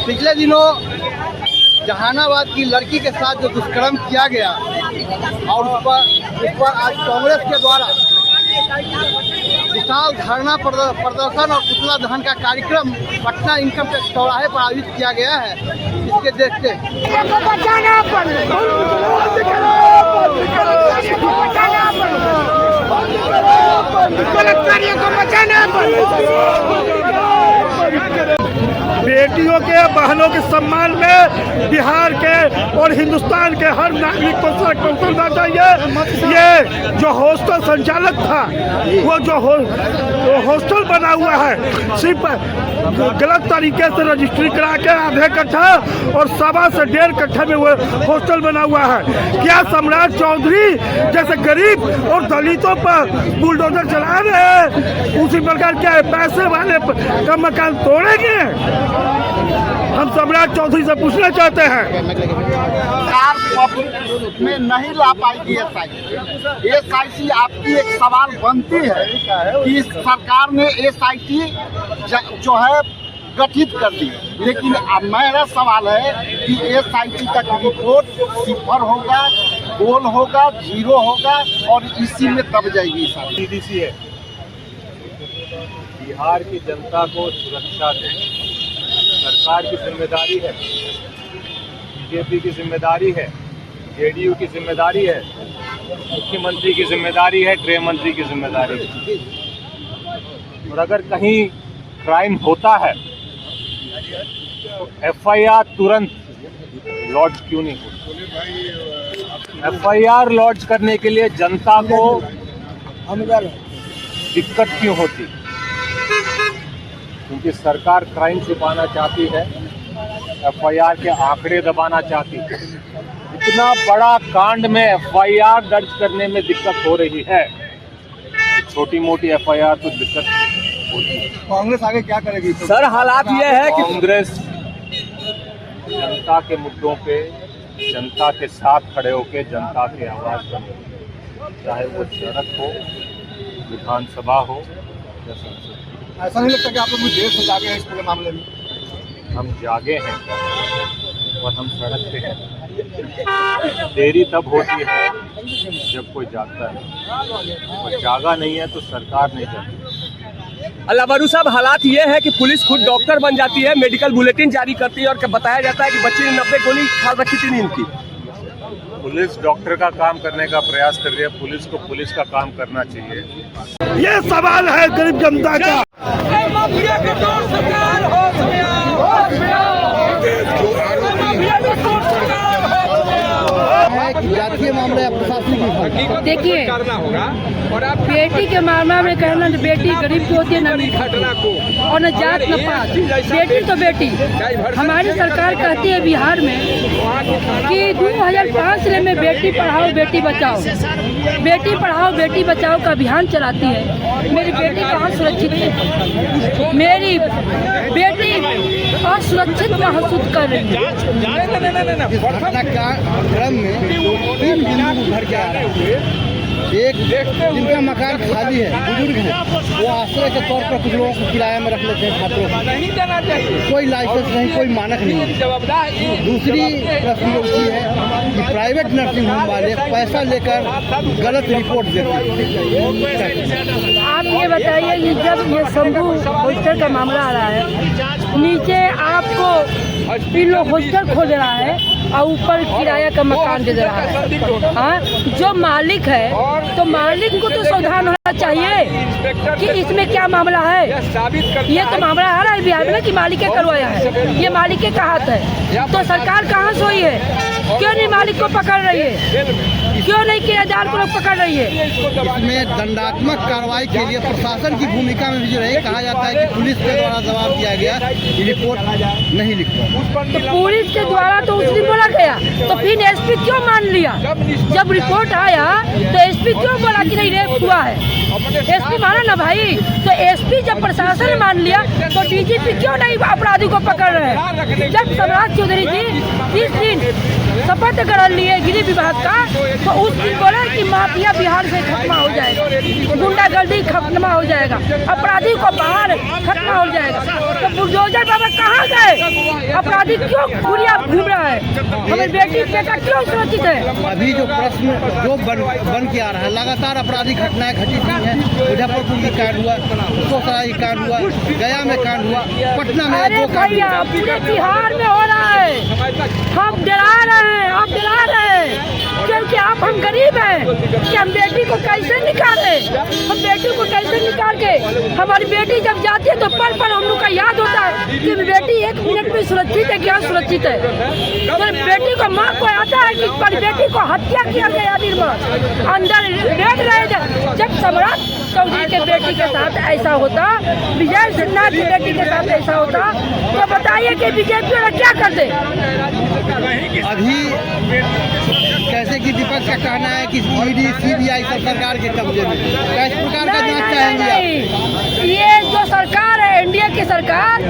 पिछले दिनों जहानाबाद की लड़की के साथ जो दुष्कर्म किया गया और उस पर आज कांग्रेस के द्वारा विशाल धरना प्रदर्शन और पुतला दहन का कार्यक्रम पटना इनकम टैक्स चौराहे पर आयोजित किया गया है। इसके देखते बेटियों के बहनों के सम्मान में बिहार के और हिंदुस्तान के हर नागरिक को सड़क पर उतरना चाहिए। ये जो हॉस्टल संचालक था, वो जो हॉस्टल बना हुआ है, सिर्फ गलत तरीके से रजिस्ट्री करा के आधे कट्ठा और 1.25 से 1.5 कट्ठा में वो हॉस्टल बना हुआ है। क्या सम्राट चौधरी जैसे गरीब और दलितों पर बुलडोजर चला रहे हैं, उसी प्रकार क्या पैसे वाले का मकान तोड़ेंगे? हम सम्राट चौधरी से पूछना चाहते हैं। पब्लिक में नहीं ला पाएगी एसआईटी। आपकी एक सवाल बनती है कि सरकार ने एसआईटी जो है गठित कर दी, लेकिन अब मेरा सवाल है कि एसआईटी तक रिपोर्ट 0 होगा, गोल होगा, 0 होगा और इसी में दब जाएगी। सीडीसी है, बिहार की जनता को सुरक्षा दें, सरकार की जिम्मेदारी है, बीजेपी की जिम्मेदारी है, जेडीयू की जिम्मेदारी है, मुख्यमंत्री की जिम्मेदारी है, गृह मंत्री की जिम्मेदारी है। और अगर कहीं क्राइम होता है तो एफआईआर तुरंत लॉन्च क्यों नहीं होती? एफआईआर लॉन्च करने के लिए जनता को दिक्कत क्यों होती? क्योंकि सरकार क्राइम छुपाना चाहती है, एफआईआर के आंकड़े दबाना चाहती है। इतना बड़ा कांड में एफआईआर दर्ज करने में दिक्कत हो रही है, छोटी मोटी एफआईआर तो दिक्कत होती है। कांग्रेस आगे क्या करेगी? सर, हालात ये है कि कांग्रेस जनता के मुद्दों पे जनता के साथ खड़े होकर जनता की आवाज बने, चाहे वो सड़क हो, विधानसभा हो या संसद। ऐसा नहीं लगता कि आप लोग देर से जागे हैं इस पूरे मामले में? हम जागे हैं और हम सड़क पे हैं। देरी तब होती है जब कोई जागता है, और जागा नहीं है तो सरकार नहीं जाती। अल्लाह साहब, हालात ये है कि पुलिस खुद डॉक्टर बन जाती है, मेडिकल बुलेटिन जारी करती है और बताया जाता है कि बच्चे ने 90 गोली खा रखी थी नींद की। पुलिस डॉक्टर का काम करने का प्रयास कर रही है, पुलिस को पुलिस का काम करना चाहिए। ये सवाल है गरीब जनता का। जातीय मामला या प्रशासनिक? देखिए, बेटी के मामला में कहना तो बेटी गरीब की होती है, न और न जात न पात। बेटी तो बेटी। हमारी सरकार कहती है बिहार में कि 2005 में बेटी पढ़ाओ बेटी बचाओ, बेटी पढ़ाओ बेटी बचाओ का अभियान चलाती है। मेरी बेटी कहाँ सुरक्षित है? मेरी बेटी असुरक्षित महसूस कर रही है। क्रम में 3 बिंदु घर के आ रहे हैं। एक, जिनका मकान खाली है, बुजुर्ग हैं, वो आश्रय के तौर पर कुछ लोगों को किराए में रख लेते हैं छात्रों को, कोई लाइसेंस नहीं, कोई मानक नहीं। दूसरी प्रश्न उठती है कि प्राइवेट नर्सिंग होम वाले पैसा लेकर गलत रिपोर्ट देते हैं। आप ये बताइए कि जब ये शंभू हॉस्टल का मामला आ रहा है, नीचे आपको इन लोग हॉस्टल खोल रहा है और ऊपर किराया का मकान दे रहा है। हाँ, जो मालिक है तो मालिक को तो सावधान होना चाहिए कि इसमें क्या मामला है। ये तो मामला आ रहा है बिहार में कि मालिक करवाया है, ये मालिक के हाथ है। तो सरकार कहाँ सोई है? क्यों नहीं मालिक को पकड़ रही है? क्यों नहीं किराएदार को पकड़ रही है? इसमें दंडात्मक कार्रवाई के लिए प्रशासन की भूमिका में भी रही। कहा जाता है कि पुलिस के द्वारा जवाब दिया गया, रिपोर्ट नहीं लिखा। तो पुलिस के द्वारा तो उस दिन बोला गया, तो फिर एसपी क्यों मान लिया? जब रिपोर्ट आया तो एसपी क्यों बोला कि नहीं रेप हुआ है? एसपी माना ना भाई। तो एसपी जब प्रशासन ने मान लिया तो डीजीपी क्यों नहीं अपराधी को पकड़ रहे हैं? जब सम्राट चौधरी जी 30 दिन शपथ ग्रहण लिए गृह विभाग का, तो उस दिन बोले कि माफिया बिहार से खत्म हो जाएगा, गुंडागर्दी खत्म हो जाएगा, अपराधी को बाहर खत्म हो जाएगा। तो बुलडोजर बाबा कहाँ गए? अपराधी क्यों घुरिया घूम रहा है? हमें बेटा क्यों सुरक्षित है? अभी जो प्रश्न जो बन के आ रहा है, लगातार आपराधिक घटनाएं घटित हुई हैं। मुजफ्फरपुर की कांड हुआ, सोसराय की कांड हुआ, गया में कांड हुआ, पटना में अरे 2 कांड भैया पूरे बिहार में हो रहा है। हम डरा रहे हैं, आप डरा रहे हैं क्योंकि आप हम गरीब हैं कि हम बेटी को कैसे निकाले? हम बेटी को कैसे निकाल के, हमारी बेटी जब जाती है तो पल हम लोग का याद होता है कि बेटी 1 मिनट में सुरक्षित है, क्या सुरक्षित है? तो बेटी को माँ को आता है कि पर बेटी को हत्या किया गया निर्मल अंदर बैठ रहे। जब सम्राट चौधरी के बेटी के साथ ऐसा होता, विजय सिन्हा की बेटी के साथ ऐसा होता, तो बताइए कि बीजेपी वाला क्या करते? अभी कैसे कि विपक्ष का कहना है कि ईडी सीबीआई सब सरकार के कब्जे में, किस प्रकार का जांच चाहेंगे आप? ये जो सरकार है, एनडीए की सरकार,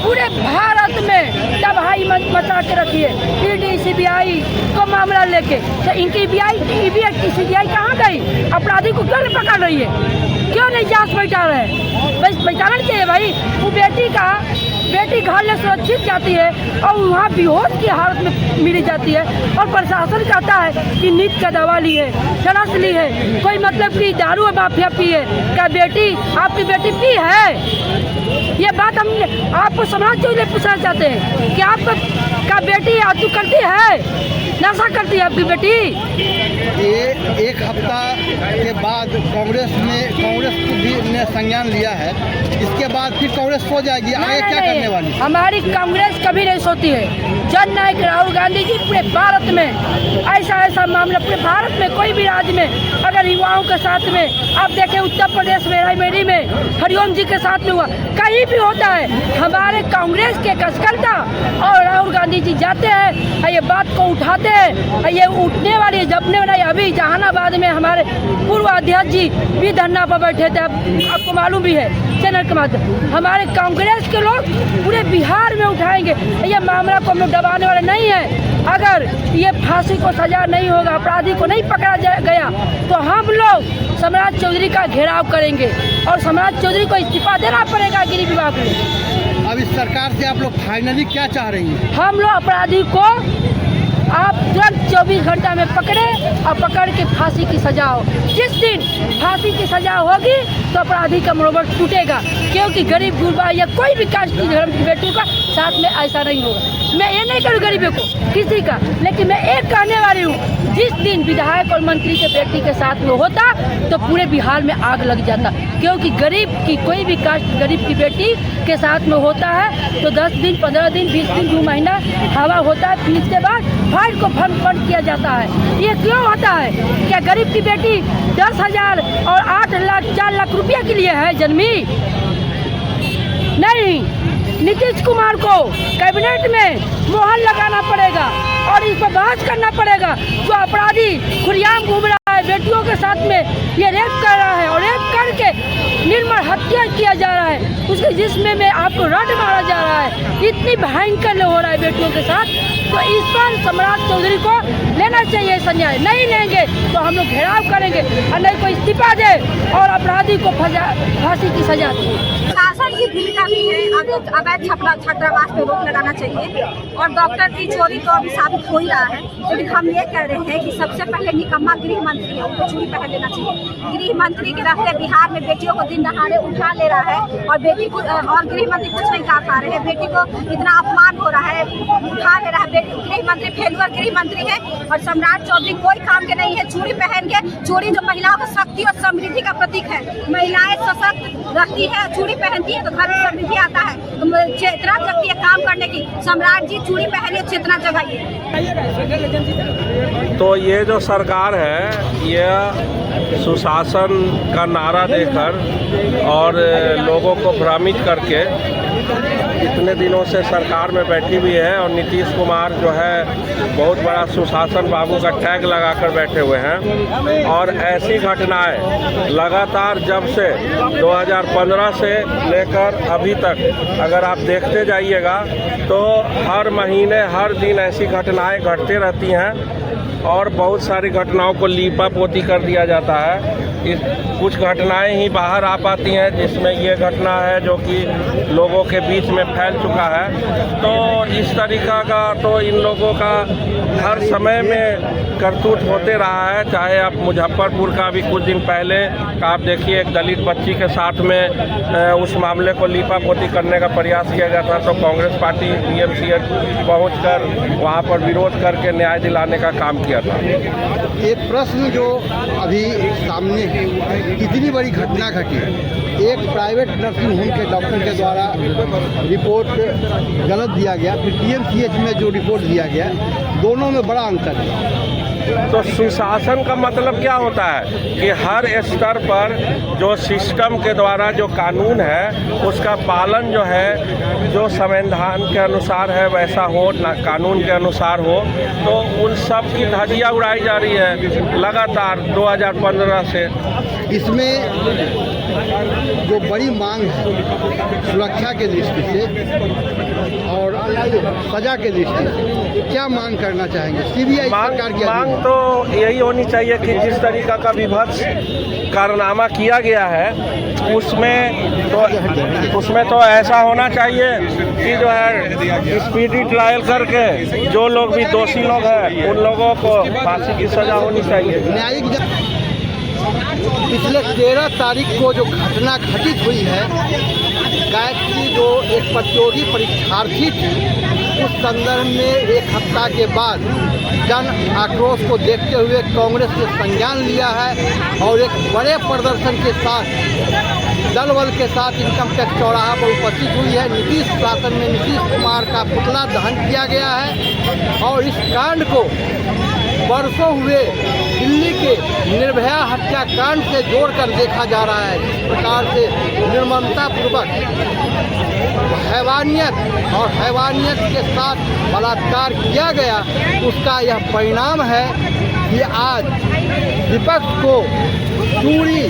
पूरे भारत में तबाही मचा के रखी है। ईडी सीबीआई को मामला लेके, तो इनकी सीबीआई कहाँ गई? अपराधी को क्यों नहीं पकड़ रही है? क्यों नहीं जांच बैठा रहे? बस बैठाना चाहिए भाई। वो बेटी घर में सुरक्षित जाती है और वहाँ बेहोश की हालत में मिली जाती है, और प्रशासन कहता है कि नींद का दवा ली है, चरस ली है, कोई मतलब कि दारू माफिया पी है। क्या बेटी, आपकी बेटी पी है? ये बात हम आपको समाज के लिए पूछना चाहते हैं कि आपका बेटी आतू करती है, नशा करती है आपकी बेटी? ये 1 हफ्ता के बाद कांग्रेस ने संज्ञान लिया है, इसके बाद फिर कांग्रेस सो जाएगी, आगे क्या करने वाली? हमारी कांग्रेस कभी नहीं सोती है। जननायक राहुल गांधी जी पूरे भारत में ऐसा मामला, पूरे भारत में कोई भी राज्य में अगर युवाओं के साथ में, आप देखें उत्तर प्रदेश में रायबरेली में हरिओम जी के साथ में हुआ, कहीं भी होता है, हमारे कांग्रेस के कार्यकर्ता और राहुल गांधी जी जाते हैं, ये बात को उठाते हैं, ये उठने वाली जपने वाली। अभी जहानाबाद में हमारे पूर्व अध्यक्ष जी भी धरना पर बैठे थे, आपको मालूम भी है चैनल के माध्यम। हमारे कांग्रेस के लोग पूरे बिहार में उठाएंगे। ये मामला को हम लोग दबाने वाले नहीं है। अगर ये फांसी को सजा नहीं होगा, अपराधी को नहीं पकड़ा गया, तो हम लोग सम्राट चौधरी का घेराव करेंगे और सम्राट चौधरी को इस्तीफा देना पड़ेगा गृह विभाग को। अब इस सरकार से आप लोग फाइनली क्या चाह रही हैं? हम लोग अपराधी को आप तुरंत 24 घंटा में पकड़े और पकड़ के फांसी की सजा हो। जिस दिन फांसी की सजा होगी तो अपराधी का मनोबल टूटेगा, क्योंकि गरीब गुरबा या कोई भी कास्ट की धर्म की बेटियों का साथ में ऐसा नहीं होगा। मैं ये नहीं करूँ गरीबों को किसी का, लेकिन मैं एक कहने वाली हूँ, जिस दिन विधायक और मंत्री के बेटी के साथ में होता तो पूरे बिहार में आग लग जाता, क्योंकि गरीब की कोई भी कास्ट गरीब की बेटी के साथ में होता है तो 10 दिन 15 दिन 20 दिन 2 महीना हवा होता है, फिर इसके बाद फाइल को फंड किया जाता है। ये क्यों होता है? क्या गरीब की बेटी 10,000 और 8 लाख 4 लाख रुपया के लिए है जन्मी? नहीं, नीतीश कुमार को कैबिनेट में मोहर लगाना पड़ेगा और इस पर बहस करना पड़ेगा। जो अपराधी खुलेआम घूम रहा है, बेटियों के साथ में ये रेप कर रहा है और रेप करके निर्मल हत्या किया जा रहा है, उसके जिस्म में आपको रड मारा जा रहा है, इतनी भयंकर हो रहा है बेटियों के साथ, तो इस पर सम्राट चौधरी को लेना चाहिए संज्ञान। नहीं लेंगे तो हम लोग घेराव करेंगे और नहीं को इस्तीफा दे और अपराधी को फांसी की सजा दे। शासन की भूमिका भी है, अवैध छात्रावास पे रोक लगाना चाहिए और डॉक्टर की चोरी तो अभी साबित हो ही रहा है। लेकिन हम ये कह रहे हैं कि सबसे पहले निकम्मा गृह मंत्री है, उनको चूड़ी पहन लेना चाहिए। गृह मंत्री के रहते बिहार में बेटियों को दिन दहाड़े उठा ले रहा है और बेटी को, और गृह मंत्री कुछ नहीं कहा पा रहे हैं, बेटी को इतना अपमान हो रहा है, उठा ले रहा है। गृह मंत्री फेलुअर गृह मंत्री है और सम्राट चौधरी कोई काम के नहीं है। चूड़ी पहन के, चूड़ी जो महिलाओं की शक्ति और समृद्धि का प्रतीक है, महिलाएं सशक्त रहती है, चूड़ी पहनती है तो घर में समृद्धि आता है, तो चेतना जगती है काम करने की। सम्राट जी चूड़ी पहने, चेतना जगाइए। तो ये जो सरकार है, यह सुशासन का नारा देकर और लोगों को भ्रमित करके इतना इतने दिनों से सरकार में बैठी हुई है और नीतीश कुमार जो है बहुत बड़ा सुशासन बाबू का टैग लगाकर बैठे हुए हैं। और ऐसी घटनाएं लगातार जब से 2015 से लेकर अभी तक अगर आप देखते जाइएगा तो हर महीने हर दिन ऐसी घटनाएं घटते रहती हैं और बहुत सारी घटनाओं को लीपा पोती कर दिया जाता है। कुछ घटनाएं ही बाहर आ पाती हैं, जिसमें ये घटना है जो कि लोगों के बीच में फैल चुका है। तो इस तरीका का तो इन लोगों का हर समय में करतूत होते रहा है। चाहे आप मुजफ्फरपुर का भी कुछ दिन पहले आप देखिए, एक दलित बच्ची के साथ में उस मामले को लीपा पोती करने का प्रयास किया गया था, तो कांग्रेस पार्टी पीएमसीएच पहुंचकर वहां पर विरोध करके न्याय दिलाने का काम किया था। एक प्रश्न जो अभी सामने है, इतनी बड़ी घटना घटी, एक प्राइवेट नर्सिंग होम के डॉक्टर के द्वारा रिपोर्ट गलत दिया गया, फिर पीएमसीएच में जो रिपोर्ट दिया गया, दोनों में बड़ा अंतर है। तो सुशासन का मतलब क्या होता है कि हर स्तर पर जो सिस्टम के द्वारा जो कानून है उसका पालन जो है, जो संविधान के अनुसार है वैसा हो, ना कानून के अनुसार हो। तो उन सब की धज्जियां उड़ाई जा रही है लगातार 2015 से। इसमें जो बड़ी मांग है सुरक्षा के दृष्टि से और सजा के दृष्टि से, क्या मांग करना चाहेंगे? सीबीआई सरकार की मांग तो यही होनी चाहिए कि जिस तरीका का विभत्स कारनामा किया गया है उसमें तो ऐसा होना चाहिए कि जो है स्पीडी ट्रायल करके जो लोग भी दोषी लोग हैं उन लोगों को फांसी की सजा होनी चाहिए। न्यायिक पिछले 13 तारीख को जो घटना घटित हुई है, कैट की जो एक प्रतियोगी परीक्षार्थी थी, उस संदर्भ में एक हफ्ता के बाद जन आक्रोश को देखते हुए कांग्रेस ने संज्ञान लिया है और एक बड़े प्रदर्शन के साथ दल बल के साथ इनकम टैक्स चौराहा पर उपस्थित हुई है। नीतीश शासन में नीतीश कुमार का पुतला दहन किया गया है और इस कांड को बरसों हुए दिल्ली के निर्भया हत्याकांड से जोड़कर देखा जा रहा है। इस प्रकार से निर्ममतापूर्वक हैवानियत के साथ बलात्कार किया गया, उसका यह परिणाम है कि आज विपक्ष को चूड़ी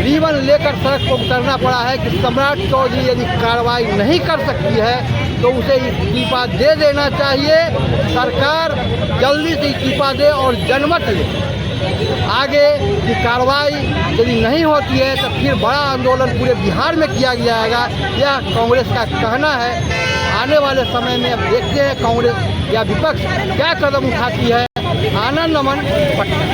रिबन लेकर सड़क पर उतरना पड़ा है कि सम्राट चौधरी यदि कार्रवाई नहीं कर सकती है तो उसे इस्तीफा दे देना चाहिए। सरकार जल्दी से इस्तीफा दे और जनमत ले। आगे की कार्रवाई यदि नहीं होती है तो फिर बड़ा आंदोलन पूरे बिहार में किया जाएगा, यह कांग्रेस का कहना है। आने वाले समय में अब देखते हैं कांग्रेस या विपक्ष क्या कदम उठाती है। आनंद नमन, पटना।